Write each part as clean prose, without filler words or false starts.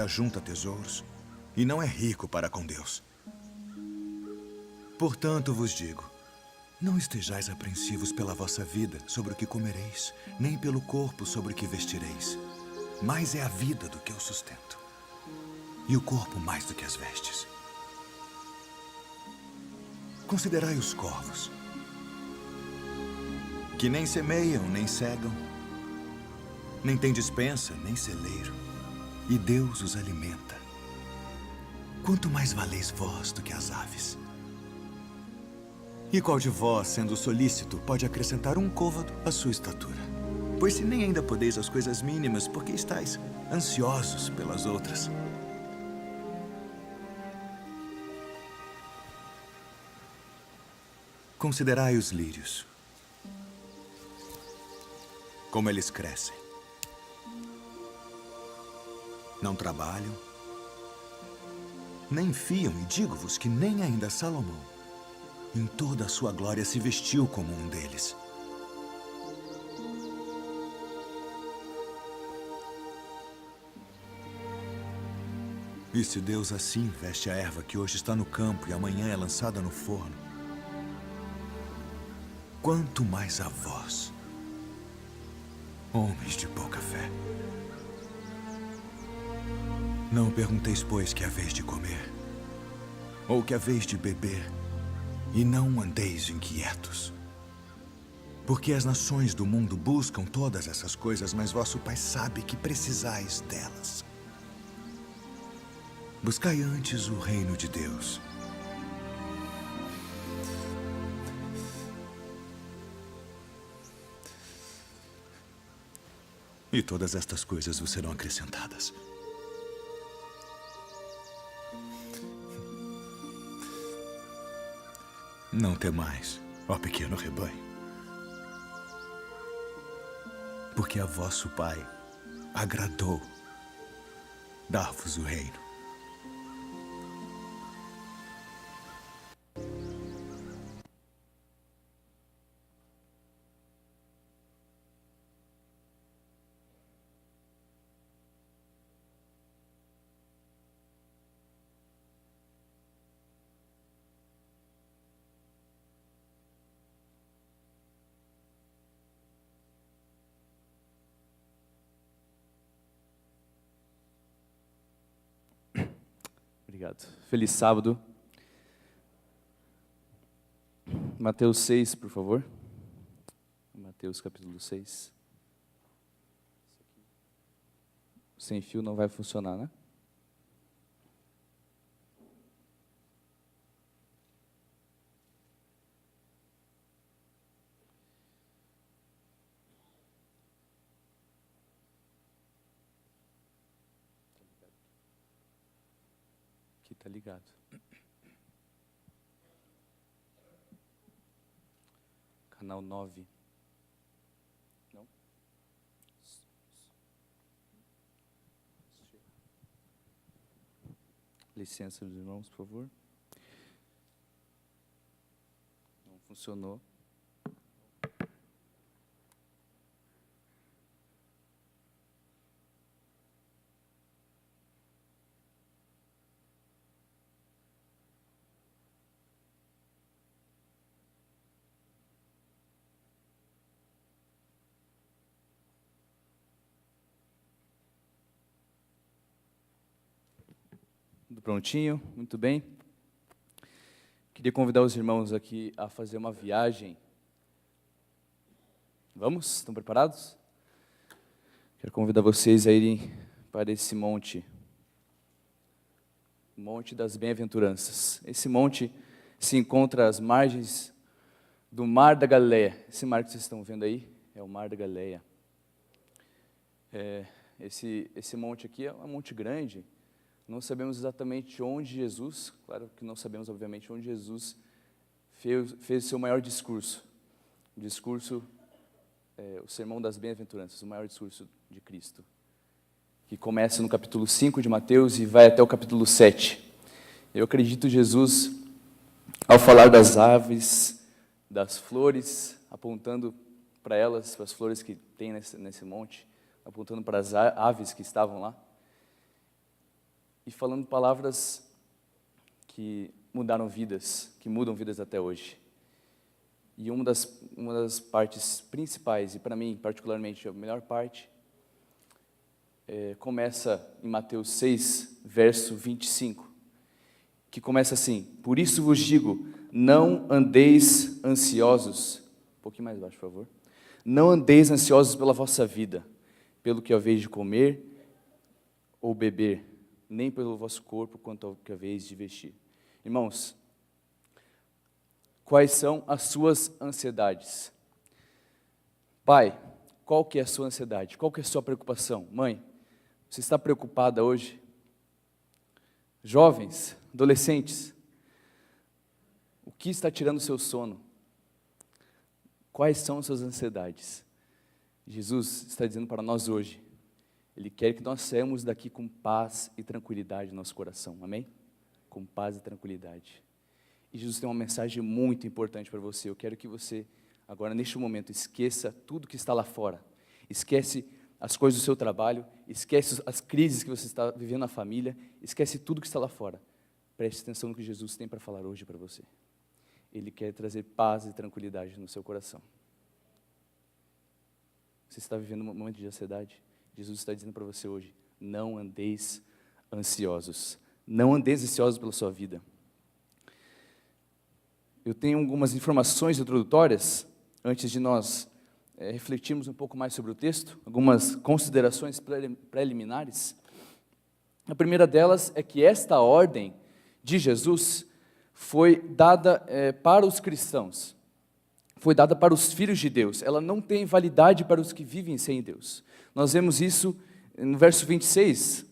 ajunta tesouros e não é rico para com Deus. Portanto vos digo, não estejais apreensivos pela vossa vida sobre o que comereis, nem pelo corpo sobre o que vestireis. Mais é a vida do que o sustento, e o corpo mais do que as vestes. Considerai os corvos, que nem semeiam, nem cegam, nem têm despensa, nem celeiro, e Deus os alimenta. Quanto mais valeis vós do que as aves? E qual de vós, sendo solícito, pode acrescentar um côvado à sua estatura? Pois se nem ainda podeis as coisas mínimas, por que estáis ansiosos pelas outras? Considerai os lírios, como eles crescem. Não trabalham, nem fiam, e digo-vos que nem ainda Salomão, em toda a sua glória, se vestiu como um deles. E se Deus assim veste a erva que hoje está no campo e amanhã é lançada no forno, quanto mais a vós, homens de pouca fé. Não pergunteis, pois, que haveis de comer, ou que haveis de beber, e não andeis inquietos. Porque as nações do mundo buscam todas essas coisas, mas vosso Pai sabe que precisais delas. Buscai antes o reino de Deus. E todas estas coisas vos serão acrescentadas. Não temais, ó pequeno rebanho, porque a vosso Pai agradou dar-vos o reino. Obrigado. Feliz sábado. Mateus 6, por favor. Mateus capítulo 6. Sem fio não vai funcionar, né? Aqui tá ligado. Canal 9. Não? Licença dos irmãos, por favor. Não funcionou. Tudo prontinho? Muito bem. Queria convidar os irmãos aqui a fazer uma viagem. Vamos? Estão preparados? Quero convidar vocês a irem para esse monte. O Monte das Bem-aventuranças. Esse monte se encontra às margens do Mar da Galileia. Esse mar que vocês estão vendo aí é o Mar da Galileia. Esse monte aqui é um monte grande. Não sabemos exatamente onde Jesus, claro que não sabemos, obviamente, onde Jesus fez o seu maior discurso. O Sermão das Bem-aventuranças, o maior discurso de Cristo, que começa no capítulo 5 de Mateus e vai até o capítulo 7. Eu acredito Jesus, ao falar das aves, das flores, apontando para elas, para as flores que tem nesse monte, apontando para as aves que estavam lá, e falando palavras que mudaram vidas, que mudam vidas até hoje. E uma das partes principais, e para mim particularmente a melhor parte, começa em Mateus 6, verso 25, que começa assim: por isso vos digo, não andeis ansiosos, um pouquinho mais baixo, por favor, não andeis ansiosos pela vossa vida, pelo que haveis de comer ou beber, nem pelo vosso corpo quanto ao que haveis de vestir. Irmãos, quais são as suas ansiedades? Pai, qual que é a sua ansiedade? Qual que é a sua preocupação? Mãe, você está preocupada hoje? Jovens, adolescentes, o que está tirando o seu sono? Quais são as suas ansiedades? Jesus está dizendo para nós hoje, Ele quer que nós saímos daqui com paz e tranquilidade no nosso coração, amém? Com paz e tranquilidade. E Jesus tem uma mensagem muito importante para você. Eu quero que você, agora neste momento, esqueça tudo que está lá fora. Esquece as coisas do seu trabalho, esquece as crises que você está vivendo na família, esquece tudo que está lá fora. Preste atenção no que Jesus tem para falar hoje para você. Ele quer trazer paz e tranquilidade no seu coração. Você está vivendo um momento de ansiedade? Jesus está dizendo para você hoje, não andeis ansiosos. Não andeis ansiosos pela sua vida. Eu tenho algumas informações introdutórias, antes de nós refletirmos um pouco mais sobre o texto, algumas considerações preliminares. A primeira delas é que esta ordem de Jesus foi dada para os cristãos, foi dada para os filhos de Deus, ela não tem validade para os que vivem sem Deus. Nós vemos isso no verso 26,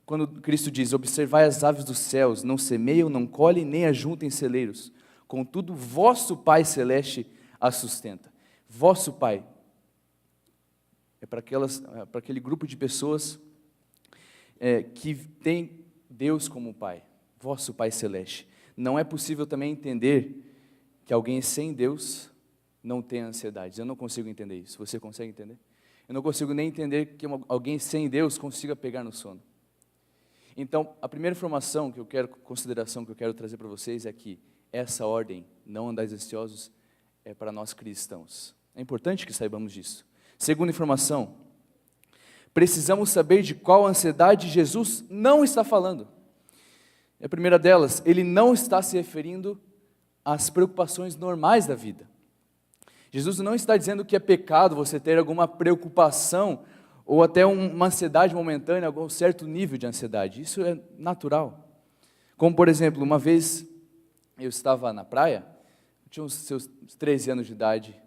quando Cristo diz, observai as aves dos céus, não semeiam, não colhem, nem ajuntem em celeiros, contudo, vosso Pai Celeste as sustenta. Vosso Pai é para aquele grupo de pessoas que tem Deus como Pai, vosso Pai Celeste. Não é possível também entender que alguém sem Deus não tenha ansiedades. Eu não consigo entender isso. Você consegue entender? Eu não consigo nem entender que alguém sem Deus consiga pegar no sono. Então, a primeira consideração que eu quero trazer para vocês é que essa ordem, não andais ansiosos, é para nós cristãos. É importante que saibamos disso. Segunda informação, precisamos saber de qual ansiedade Jesus não está falando. A primeira delas, ele não está se referindo às preocupações normais da vida. Jesus não está dizendo que é pecado você ter alguma preocupação ou até uma ansiedade momentânea, algum certo nível de ansiedade. Isso é natural. Como, por exemplo, uma vez eu estava na praia, eu tinha uns seus 13 anos de idade,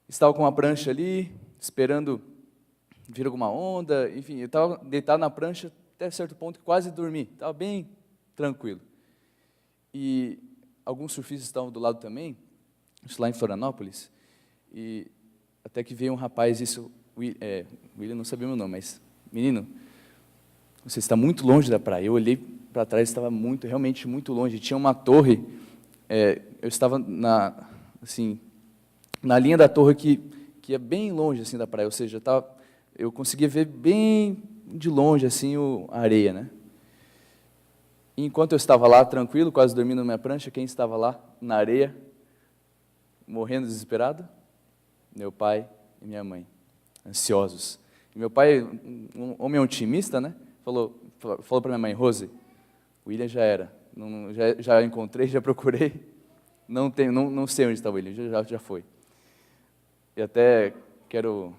estava com uma prancha ali, esperando vir alguma onda, enfim, eu estava deitado na prancha até certo ponto, quase dormi, estava bem tranquilo. E alguns surfistas estavam do lado também, lá em Florianópolis, e até que veio um rapaz, William não sabia meu nome, mas, menino, você está muito longe da praia. Eu olhei para trás, estava realmente muito longe, tinha uma torre, eu estava na linha da torre que é bem longe assim, da praia, ou seja, eu conseguia ver bem de longe assim, a areia, né? E enquanto eu estava lá tranquilo, quase dormindo na minha prancha, quem estava lá na areia, morrendo desesperado? Meu pai e minha mãe, ansiosos. E meu pai, um homem otimista, né? Falou para minha mãe, Rose, o William já era, já encontrei, já procurei, não sei onde está o William, já foi. E até quero,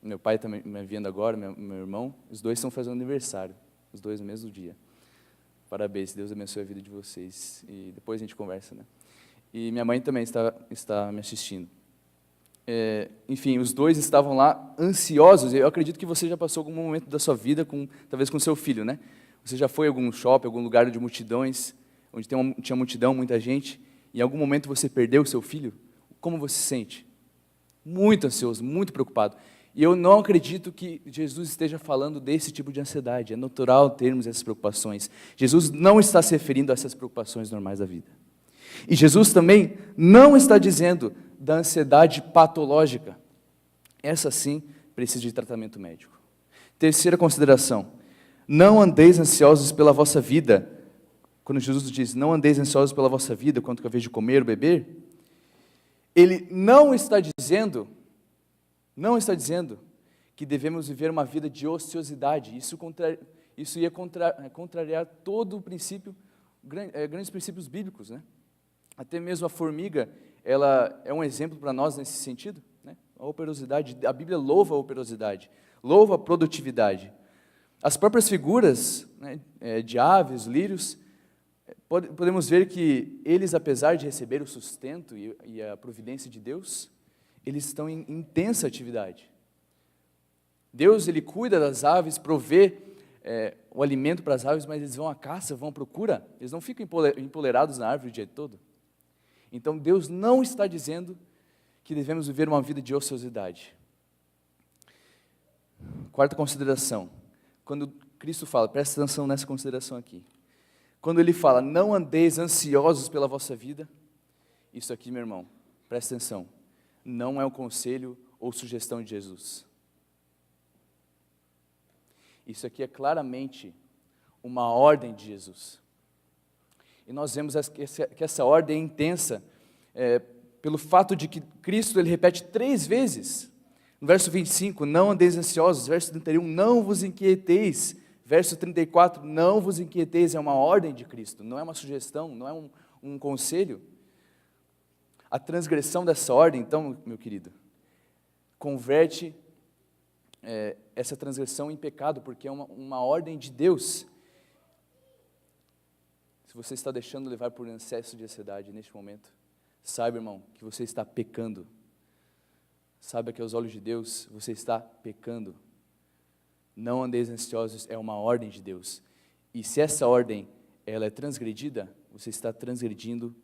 meu pai também me enviando agora, meu irmão, os dois estão fazendo aniversário, os dois no mesmo dia. Parabéns, Deus abençoe a vida de vocês. E depois a gente conversa, né? E minha mãe também está me assistindo. Enfim, os dois estavam lá ansiosos. Eu acredito que você já passou algum momento da sua vida, talvez com seu filho, né? Você já foi a algum shopping, algum lugar de multidões, onde tinha multidão, muita gente, e em algum momento você perdeu o seu filho? Como você se sente? Muito ansioso, muito preocupado. E eu não acredito que Jesus esteja falando desse tipo de ansiedade. É natural termos essas preocupações. Jesus não está se referindo a essas preocupações normais da vida. E Jesus também não está dizendo da ansiedade patológica. Essa sim precisa de tratamento médico. Terceira consideração. Não andeis ansiosos pela vossa vida. Quando Jesus diz, não andeis ansiosos pela vossa vida, quanto que eu vejo de comer ou beber, ele não está dizendo que devemos viver uma vida de ociosidade. Isso ia contrariar todo o princípio, grandes princípios bíblicos, né? Até mesmo a formiga, ela é um exemplo para nós nesse sentido, né? A operosidade, a Bíblia louva a operosidade, louva a produtividade. As próprias figuras, né, de aves, lírios, podemos ver que eles, apesar de receber o sustento e a providência de Deus, eles estão em intensa atividade. Deus, ele cuida das aves, provê o alimento para as aves, mas eles vão à caça, vão à procura, eles não ficam empolerados na árvore o dia todo. Então Deus não está dizendo que devemos viver uma vida de ociosidade. Quarta consideração, quando Cristo fala, presta atenção nessa consideração aqui, quando ele fala, não andeis ansiosos pela vossa vida, isso aqui, meu irmão, presta atenção, não é um conselho ou sugestão de Jesus. Isso aqui é claramente uma ordem de Jesus. E nós vemos que essa ordem é intensa, pelo fato de que Cristo, ele repete 3 vezes. No verso 25, não andeis ansiosos. Verso 31, não vos inquieteis. Verso 34, não vos inquieteis. É uma ordem de Cristo, não é uma sugestão, não é um conselho. A transgressão dessa ordem, então, meu querido, converte essa transgressão em pecado, porque é uma ordem de Deus. Se você está deixando levar por um excesso de ansiedade neste momento, saiba, irmão, que você está pecando. Saiba que aos olhos de Deus, você está pecando. Não andeis ansiosos, é uma ordem de Deus. E se essa ordem ela é transgredida, você está transgredindo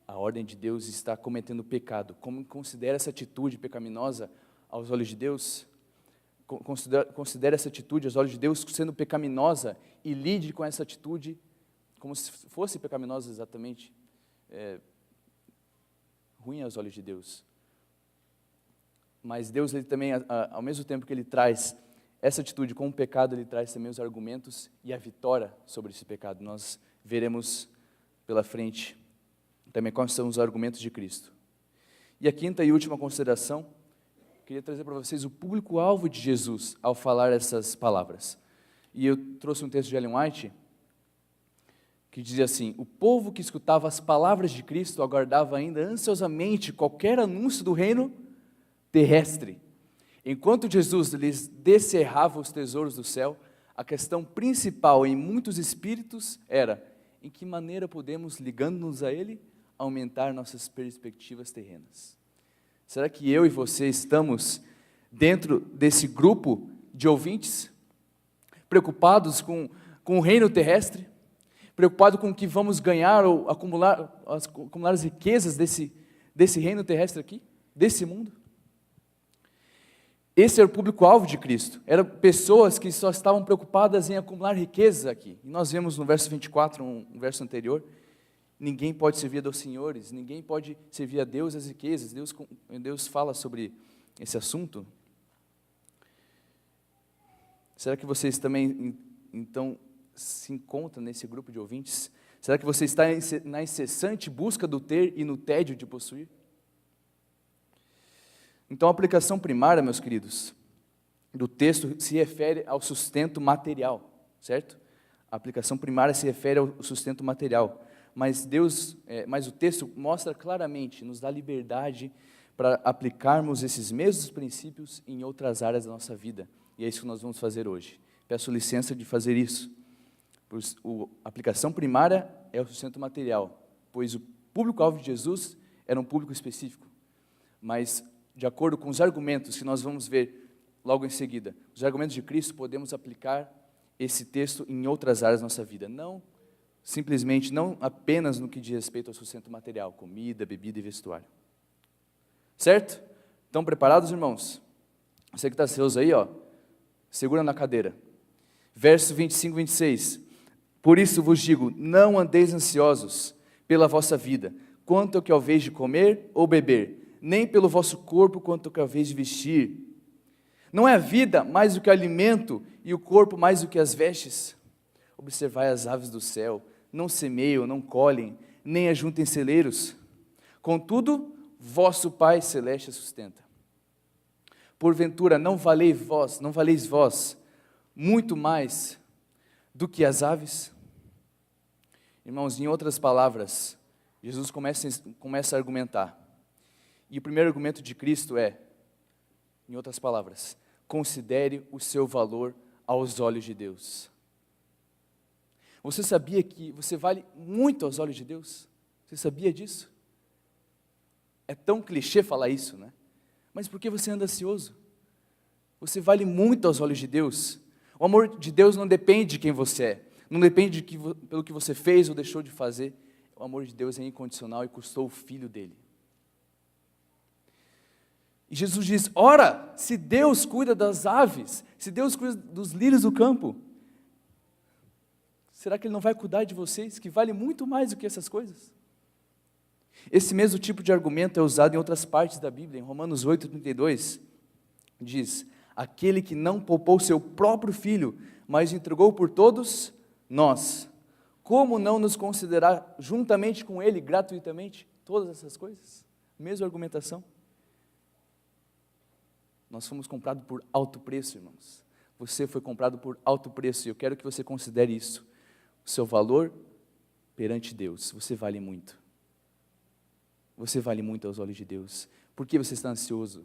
a ordem de Deus e está cometendo pecado. Como considera essa atitude pecaminosa aos olhos de Deus? Considera essa atitude aos olhos de Deus sendo pecaminosa e lide com essa atitude como se fosse pecaminosa exatamente, ruim aos olhos de Deus. Mas Deus, ele também, ao mesmo tempo que ele traz essa atitude com o pecado, ele traz também os argumentos e a vitória sobre esse pecado. Nós veremos pela frente também quais são os argumentos de Cristo. E a quinta e última consideração, queria trazer para vocês o público-alvo de Jesus ao falar essas palavras. E eu trouxe um texto de Ellen White, que dizia assim, o povo que escutava as palavras de Cristo aguardava ainda ansiosamente qualquer anúncio do reino terrestre. Enquanto Jesus lhes descerrava os tesouros do céu, a questão principal em muitos espíritos era, em que maneira podemos, ligando-nos a Ele, aumentar nossas perspectivas terrenas? Será que eu e você estamos dentro desse grupo de ouvintes, preocupados com o reino terrestre, preocupados com o que vamos ganhar ou acumular as riquezas desse reino terrestre aqui, desse mundo? Esse era o público-alvo de Cristo, eram pessoas que só estavam preocupadas em acumular riquezas aqui. E nós vemos no verso 24, um verso anterior, ninguém pode servir a 2 senhores, ninguém pode servir a Deus e as riquezas. Deus fala sobre esse assunto. Será que vocês também, então, se encontram nesse grupo de ouvintes? Será que você está na incessante busca do ter e no tédio de possuir? Então, a aplicação primária, meus queridos, do texto se refere ao sustento material, certo? A aplicação primária se refere ao sustento material. Mas o texto mostra claramente, nos dá liberdade para aplicarmos esses mesmos princípios em outras áreas da nossa vida. E é isso que nós vamos fazer hoje. Peço licença de fazer isso. Pois a aplicação primária é o sustento material, pois o público-alvo de Jesus era um público específico. Mas, de acordo com os argumentos que nós vamos ver logo em seguida, os argumentos de Cristo, podemos aplicar esse texto em outras áreas da nossa vida. Não apenas no que diz respeito ao sustento material, comida, bebida e vestuário. Certo? Estão preparados, irmãos? Você que está ansioso aí, segura na cadeira. Verso 25 e 26. Por isso vos digo, não andeis ansiosos pela vossa vida, quanto ao que haveis de comer ou beber, nem pelo vosso corpo quanto ao que haveis de vestir. Não é a vida mais do que o alimento e o corpo mais do que as vestes? Observai as aves do céu, não semeiam, não colhem, nem ajuntem celeiros. Contudo, vosso Pai Celeste as sustenta. Porventura, não valeis vós muito mais do que as aves? Irmãos, em outras palavras, Jesus começa a argumentar. E o primeiro argumento de Cristo é, em outras palavras, considere o seu valor aos olhos de Deus. Você sabia que você vale muito aos olhos de Deus? Você sabia disso? É tão clichê falar isso, né? Mas por que você anda ansioso? Você vale muito aos olhos de Deus. O amor de Deus não depende de quem você é, não depende pelo que você fez ou deixou de fazer. O amor de Deus é incondicional e custou o Filho dele. E Jesus diz, ora, se Deus cuida das aves, se Deus cuida dos lírios do campo, será que Ele não vai cuidar de vocês, que vale muito mais do que essas coisas? Esse mesmo tipo de argumento é usado em outras partes da Bíblia. Em Romanos 8:32, diz, aquele que não poupou seu próprio filho, mas o entregou por todos nós, como não nos considerar juntamente com ele, gratuitamente, todas essas coisas? Mesma argumentação. Nós fomos comprados por alto preço, irmãos. Você foi comprado por alto preço, e eu quero que você considere isso. O seu valor perante Deus, você vale muito. Você vale muito aos olhos de Deus. Por que você está ansioso?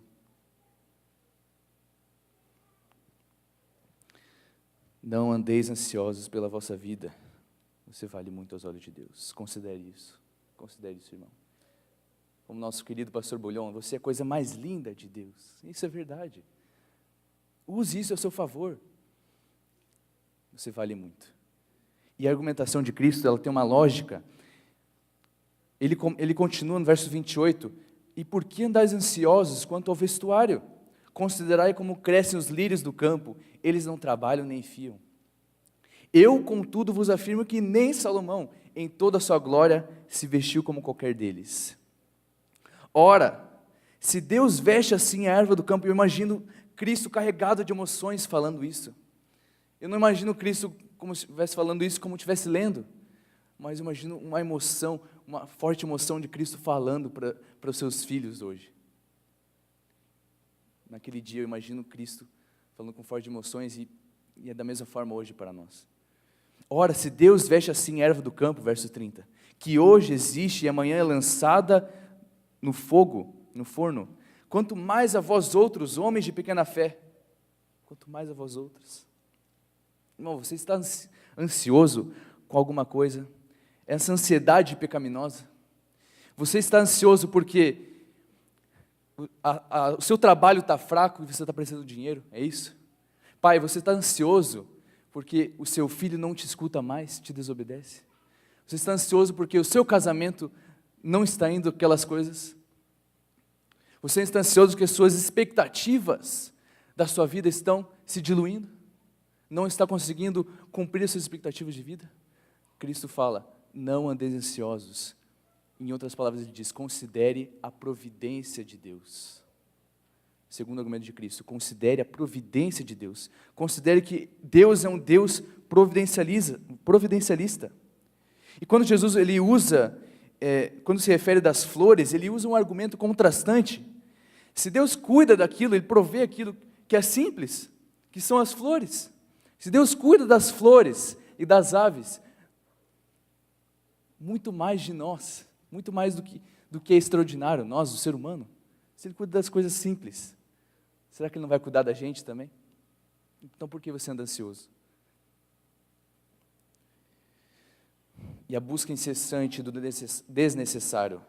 Não andeis ansiosos pela vossa vida. Você vale muito aos olhos de Deus. Considere isso. Considere isso, irmão. Como nosso querido pastor Bulhão, você é a coisa mais linda de Deus. Isso é verdade. Use isso a seu favor. Você vale muito. E a argumentação de Cristo, ela tem uma lógica. Ele continua no verso 28, e por que andais ansiosos quanto ao vestuário? Considerai como crescem os lírios do campo, eles não trabalham nem fiam. Eu, contudo, vos afirmo que nem Salomão, em toda a sua glória, se vestiu como qualquer deles. Ora, se Deus veste assim a erva do campo, eu imagino Cristo carregado de emoções falando isso. Eu não imagino Cristo como se estivesse falando isso, como estivesse lendo, mas imagino uma emoção, uma forte emoção de Cristo falando para os seus filhos hoje. Naquele dia eu imagino Cristo falando com fortes emoções e é da mesma forma hoje para nós. Ora, se Deus veste assim a erva do campo, verso 30, que hoje existe e amanhã é lançada no fogo, no forno, quanto mais a vós outros, homens de pequena fé, quanto mais a vós outros. Irmão, você está ansioso com alguma coisa? Essa ansiedade pecaminosa? Você está ansioso porque o seu trabalho está fraco e você está precisando de dinheiro? É isso? Pai, você está ansioso porque o seu filho não te escuta mais, te desobedece? Você está ansioso porque o seu casamento não está indo aquelas coisas? Você está ansioso porque as suas expectativas da sua vida estão se diluindo? Não está conseguindo cumprir as suas expectativas de vida? Cristo fala, não andeis ansiosos. Em outras palavras, ele diz, considere a providência de Deus. Segundo o argumento de Cristo, considere a providência de Deus. Considere que Deus é um Deus providencialista. E quando Jesus ele usa, quando se refere das flores, ele usa um argumento contrastante. Se Deus cuida daquilo, Ele provê aquilo que é simples, que são as flores. Se Deus cuida das flores e das aves, muito mais de nós, muito mais do que é extraordinário, nós, o ser humano, se Ele cuida das coisas simples, será que Ele não vai cuidar da gente também? Então por que você anda ansioso? E a busca incessante do desnecessário,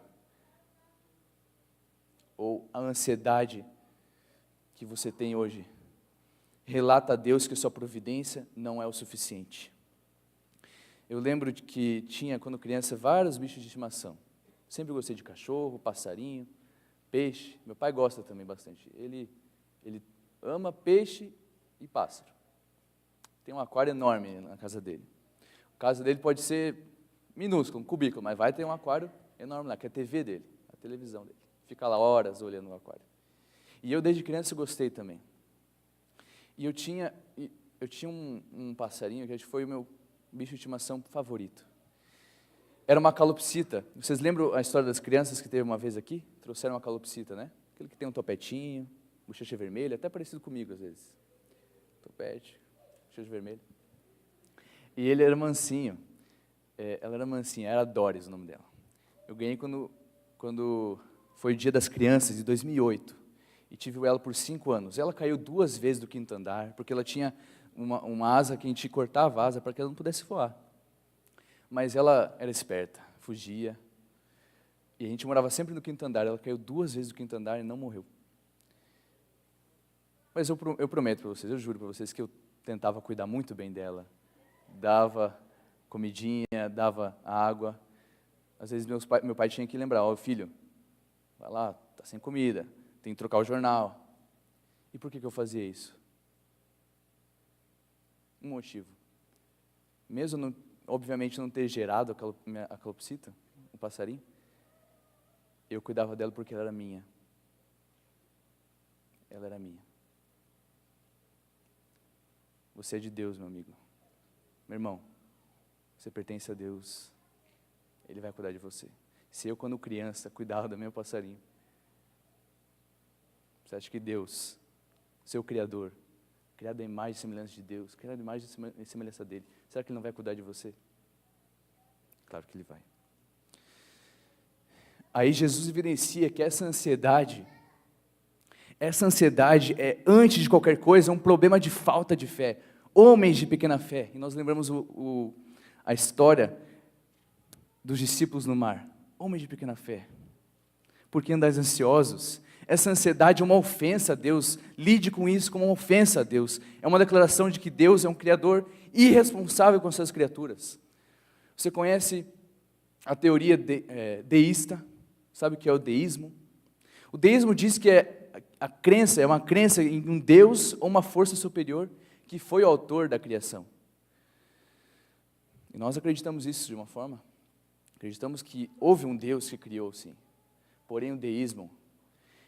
ou a ansiedade que você tem hoje, relata a Deus que a sua providência não é o suficiente. Eu lembro de que tinha, quando criança, vários bichos de estimação. Sempre gostei de cachorro, passarinho, peixe. Meu pai gosta também bastante. Ele ama peixe e pássaro. Tem um aquário enorme na casa dele. A casa dele pode ser minúsculo, um cubículo, mas vai ter um aquário enorme lá, que é a TV dele, a televisão dele. Fica lá horas olhando o aquário. E eu, desde criança, gostei também. E eu tinha um passarinho que foi o meu bicho de estimação favorito. Era uma calopsita. Vocês lembram a história das crianças que teve uma vez aqui? Trouxeram uma calopsita, né? Aquele que tem um topetinho, bochecha vermelha, até parecido comigo às vezes. Topete, bochecha vermelha. E ele era mansinho. Ela era mansinha, era Doris o nome dela. Eu ganhei quando foi o Dia das Crianças, de 2008. E tive ela por 5 anos. Ela caiu 2 vezes do 5º andar, porque ela tinha uma asa que a gente cortava a asa para que ela não pudesse voar. Mas ela era esperta, fugia. E a gente morava sempre no 5º andar. Ela caiu 2 vezes do 5º andar e não morreu. Mas eu prometo para vocês, eu juro para vocês que eu tentava cuidar muito bem dela. Dava comidinha, dava água. Às vezes meu pai tinha que lembrar, filho, vai lá, está sem comida, tem que trocar o jornal. E por que eu fazia isso? Um motivo. Mesmo, obviamente, não ter gerado a calopsita, o passarinho, eu cuidava dela porque ela era minha. Ela era minha. Você é de Deus, meu amigo. Meu irmão, você pertence a Deus. Ele vai cuidar de você. Se eu, quando criança, cuidava do meu passarinho, você acha que Deus, seu Criador, criado à imagem e semelhança de Deus, criado à imagem e semelhança dele, será que Ele não vai cuidar de você? Claro que Ele vai. Aí Jesus evidencia que essa ansiedade é, antes de qualquer coisa, um problema de falta de fé. Homens de pequena fé. E nós lembramos a história dos discípulos no mar. Homens de pequena fé. Por que andais ansiosos? Essa ansiedade é uma ofensa a Deus. Lide com isso como uma ofensa a Deus. É uma declaração de que Deus é um Criador irresponsável com as suas criaturas. Você conhece a teoria deísta? Sabe o que é o deísmo? O deísmo diz que é uma crença em um Deus ou uma força superior que foi o autor da criação. E nós acreditamos isso de uma forma. Acreditamos que houve um Deus que criou, sim. Porém, o deísmo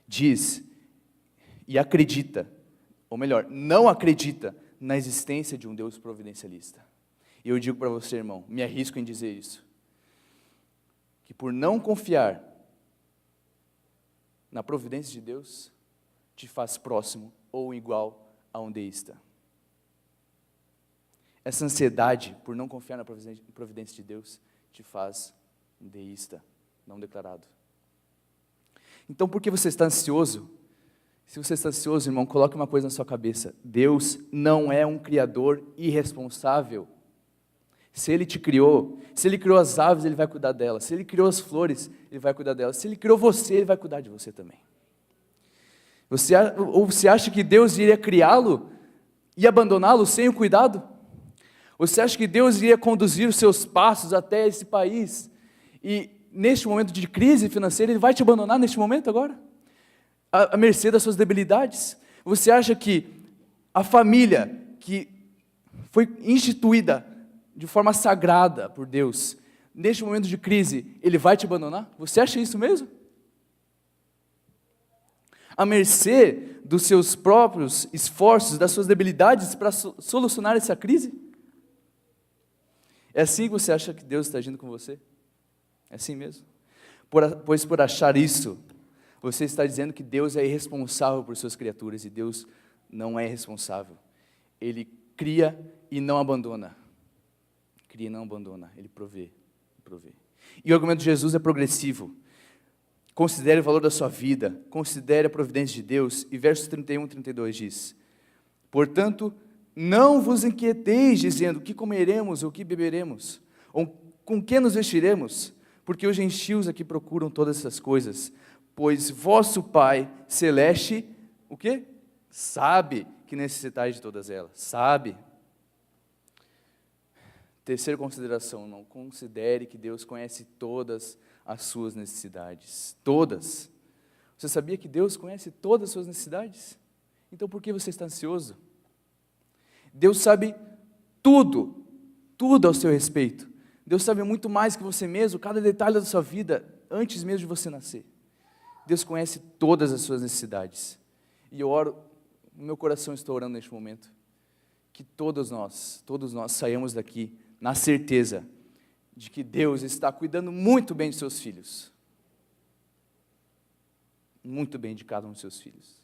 diz e acredita, ou melhor, não acredita na existência de um Deus providencialista. E eu digo para você, irmão, me arrisco em dizer isso, que por não confiar na providência de Deus, te faz próximo ou igual a um deísta. Essa ansiedade por não confiar na providência de Deus te faz um deísta, não declarado. Então, por que você está ansioso? Se você está ansioso, irmão, coloque uma coisa na sua cabeça. Deus não é um Criador irresponsável. Se Ele te criou, se Ele criou as aves, Ele vai cuidar delas. Se Ele criou as flores, Ele vai cuidar delas. Se Ele criou você, Ele vai cuidar de você também. Você acha que Deus iria criá-lo e abandoná-lo sem o cuidado? Você acha que Deus iria conduzir os seus passos até esse país e neste momento de crise financeira Ele vai te abandonar neste momento agora? À mercê das suas debilidades? Você acha que a família que foi instituída de forma sagrada por Deus, neste momento de crise, Ele vai te abandonar? Você acha isso mesmo? À mercê dos seus próprios esforços, das suas debilidades para solucionar essa crise? É assim que você acha que Deus está agindo com você? É assim mesmo? Pois por achar isso, você está dizendo que Deus é irresponsável por suas criaturas, e Deus não é irresponsável. Ele cria e não abandona. Cria e não abandona, Ele provê. E o argumento de Jesus é progressivo. Considere o valor da sua vida, considere a providência de Deus, e versos 31 e 32 diz: portanto, não vos inquieteis dizendo, o que comeremos ou o que beberemos, ou com que nos vestiremos, porque os gentios aqui procuram todas essas coisas, pois vosso Pai Celeste, o quê? Sabe que necessitais de todas elas, sabe. Terceira consideração, irmão, considere que Deus conhece todas as suas necessidades, todas. Você sabia que Deus conhece todas as suas necessidades? Então por que você está ansioso? Deus sabe tudo ao seu respeito. Deus sabe muito mais que você mesmo, cada detalhe da sua vida, antes mesmo de você nascer. Deus conhece todas as suas necessidades. E eu oro no meu coração estou orando neste momento, que todos nós saiamos daqui na certeza de que Deus está cuidando muito bem de seus filhos. Muito bem de cada um dos seus filhos.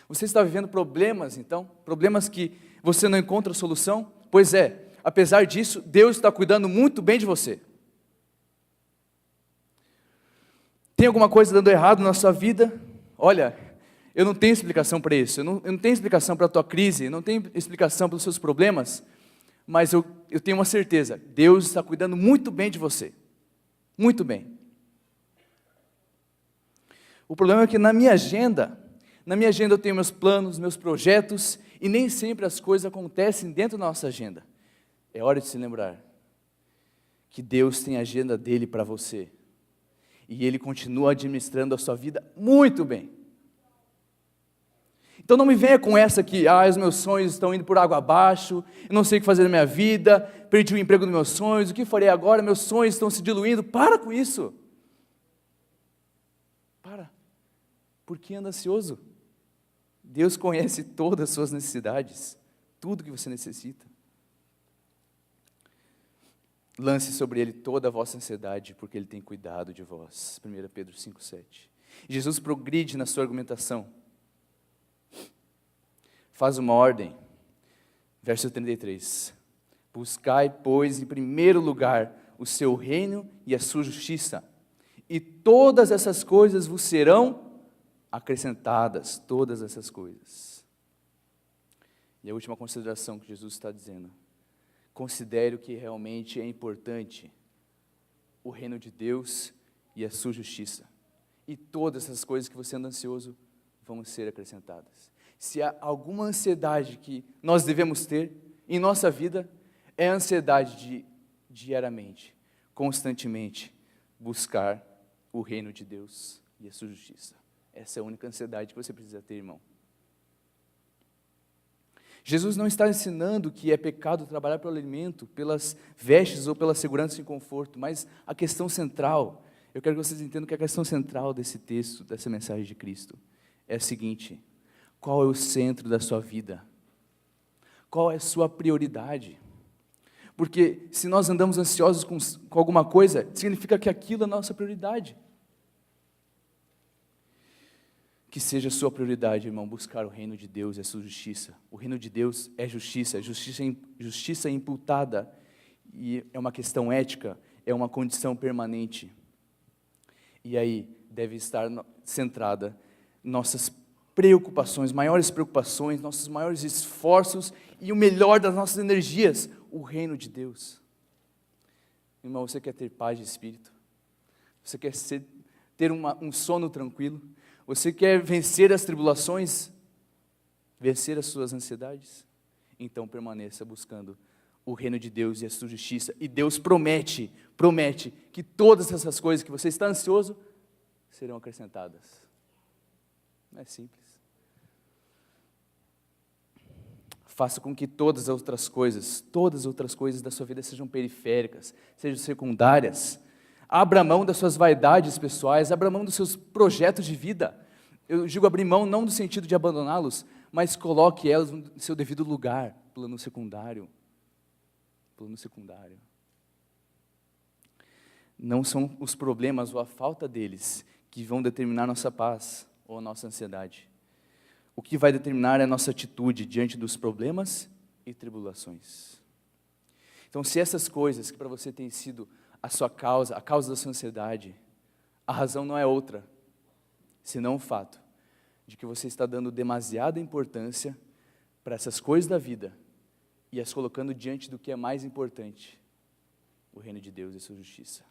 Você está vivendo problemas, então? Problemas que você não encontra solução? Pois é, apesar disso, Deus está cuidando muito bem de você. Tem alguma coisa dando errado na sua vida? Olha, eu não tenho explicação para isso, eu não tenho explicação para a tua crise, eu não tenho explicação para os seus problemas, mas eu tenho uma certeza, Deus está cuidando muito bem de você. Muito bem. O problema é que na minha agenda eu tenho meus planos, meus projetos, e nem sempre as coisas acontecem dentro da nossa agenda. É hora de se lembrar que Deus tem a agenda dele para você, e Ele continua administrando a sua vida muito bem. Então não me venha com essa que, os meus sonhos estão indo por água abaixo, eu não sei o que fazer na minha vida, perdi o emprego dos meus sonhos, o que farei agora, meus sonhos estão se diluindo. Para com isso. Para. Por que anda ansioso? Deus conhece todas as suas necessidades, tudo que você necessita. Lance sobre Ele toda a vossa ansiedade, porque Ele tem cuidado de vós. 1 Pedro 5,7. Jesus progride na sua argumentação. Faz uma ordem. Verso 33. Buscai, pois, em primeiro lugar o seu reino e a sua justiça, e todas essas coisas vos serão acrescentadas, todas essas coisas. E a última consideração que Jesus está dizendo: considere o que realmente é importante, o reino de Deus e a sua justiça, e todas essas coisas que você anda ansioso vão ser acrescentadas. Se há alguma ansiedade que nós devemos ter em nossa vida, é a ansiedade de diariamente, constantemente buscar o reino de Deus e a sua justiça. Essa é a única ansiedade que você precisa ter, irmão. Jesus não está ensinando que é pecado trabalhar pelo alimento, pelas vestes ou pela segurança e conforto, mas a questão central, eu quero que vocês entendam que a questão central desse texto, dessa mensagem de Cristo, é a seguinte: qual é o centro da sua vida? Qual é a sua prioridade? Porque se nós andamos ansiosos com alguma coisa, significa que aquilo é a nossa prioridade. Que seja a sua prioridade, irmão, buscar o reino de Deus e a sua justiça. O reino de Deus é justiça, justiça imputada, e é uma questão ética, é uma condição permanente. E aí deve estar centrada nossas preocupações, maiores preocupações, nossos maiores esforços e o melhor das nossas energias, o reino de Deus. Irmão, você quer ter paz de espírito? Você quer ter um sono tranquilo? Você quer vencer as tribulações? Vencer as suas ansiedades? Então permaneça buscando o reino de Deus e a sua justiça. E Deus promete que todas essas coisas que você está ansioso serão acrescentadas. Não é simples. Faça com que todas as outras coisas da sua vida sejam periféricas, sejam secundárias. Abra mão das suas vaidades pessoais, abra mão dos seus projetos de vida. Eu digo abrir mão não no sentido de abandoná-los, mas coloque elas no seu devido lugar, plano secundário. Plano secundário. Não são os problemas ou a falta deles que vão determinar nossa paz ou a nossa ansiedade. O que vai determinar é a nossa atitude diante dos problemas e tribulações. Então, se essas coisas que para você têm sido a causa da sua ansiedade, a razão não é outra, senão o fato de que você está dando demasiada importância para essas coisas da vida e as colocando diante do que é mais importante, o reino de Deus e a sua justiça.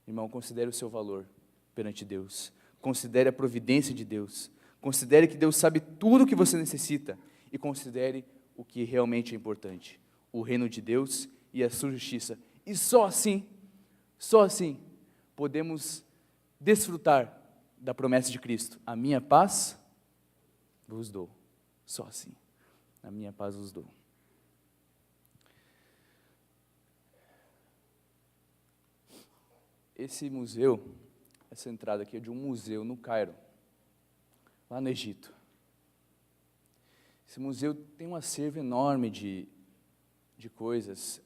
Irmão, considere o seu valor perante Deus, considere a providência de Deus, considere que Deus sabe tudo o que você necessita e considere o que realmente é importante, o reino de Deus e a sua justiça. E só assim, podemos desfrutar da promessa de Cristo. A minha paz vos dou. Só assim. A minha paz vos dou. Esse museu, essa entrada aqui é de um museu no Cairo, lá no Egito. Esse museu tem um acervo enorme de coisas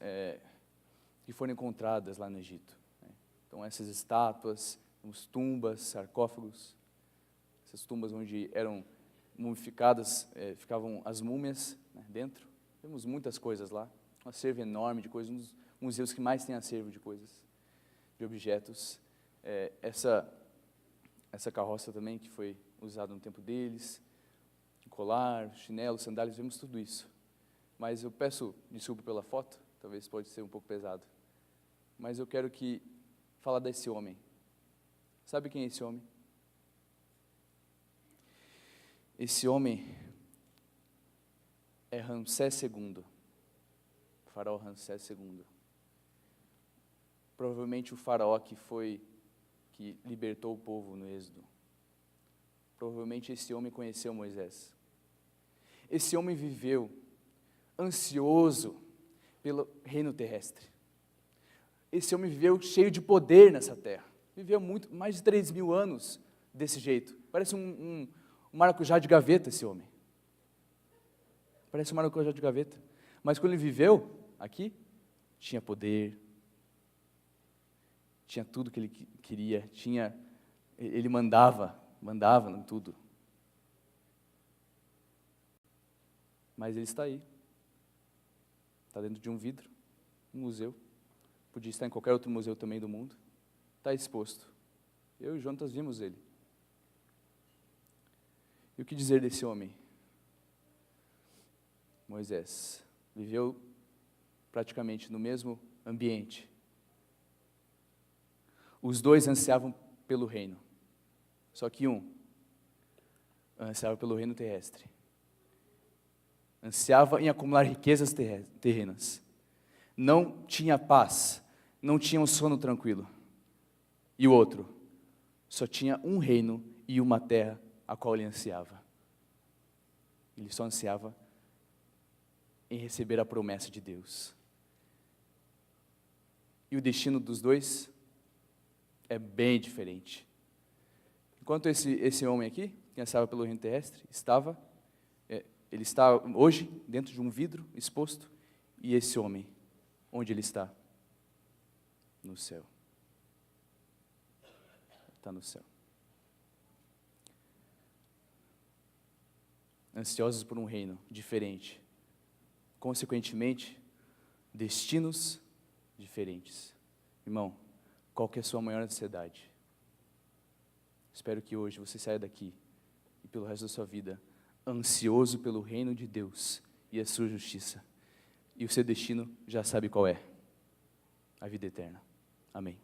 que foram encontradas lá no Egito, né? Então, essas estátuas, temos tumbas, sarcófagos, essas tumbas onde eram mumificadas, ficavam as múmias, né, dentro. Temos muitas coisas lá, um acervo enorme de coisas, um dos museus que mais tem acervo de coisas, de objetos. Essa carroça também, que foi usada no tempo deles, colar, chinelo, sandálias, vemos tudo isso. Mas eu peço desculpa pela foto, talvez pode ser um pouco pesado. Mas eu quero falar desse homem. Sabe quem é esse homem? Esse homem é Ramsés II, faraó Ramsés II. Provavelmente o faraó que libertou o povo no Êxodo. Provavelmente esse homem conheceu Moisés. Esse homem viveu ansioso pelo reino terrestre. Esse homem viveu cheio de poder nessa terra. Viveu mais de 3.000 anos desse jeito. Parece um maracujá de gaveta esse homem. Parece um maracujá de gaveta. Mas quando ele viveu aqui, tinha poder, tinha tudo que ele queria, ele mandava em tudo. Mas ele está aí. Está dentro de um vidro, um museu. Podia estar em qualquer outro museu também do mundo. Está exposto. Eu e o Jonatas vimos ele. E o que dizer desse homem? Moisés viveu praticamente no mesmo ambiente. Os dois ansiavam pelo reino. Só que um ansiava pelo reino terrestre. Ansiava em acumular riquezas terrenas. Não tinha paz, não tinha um sono tranquilo. E o outro só tinha um reino e uma terra a qual ele ansiava. Ele só ansiava em receber a promessa de Deus. E o destino dos dois é bem diferente. Enquanto esse homem aqui, que ansiava pelo reino terrestre, ele está hoje dentro de um vidro exposto, e esse homem, onde ele está? No céu. Está no céu. Ansiosos por um reino diferente. Consequentemente, destinos diferentes. Irmão, qual que é a sua maior ansiedade? Espero que hoje você saia daqui e pelo resto da sua vida ansioso pelo reino de Deus e a sua justiça. E o seu destino já sabe qual é: a vida eterna. Amém.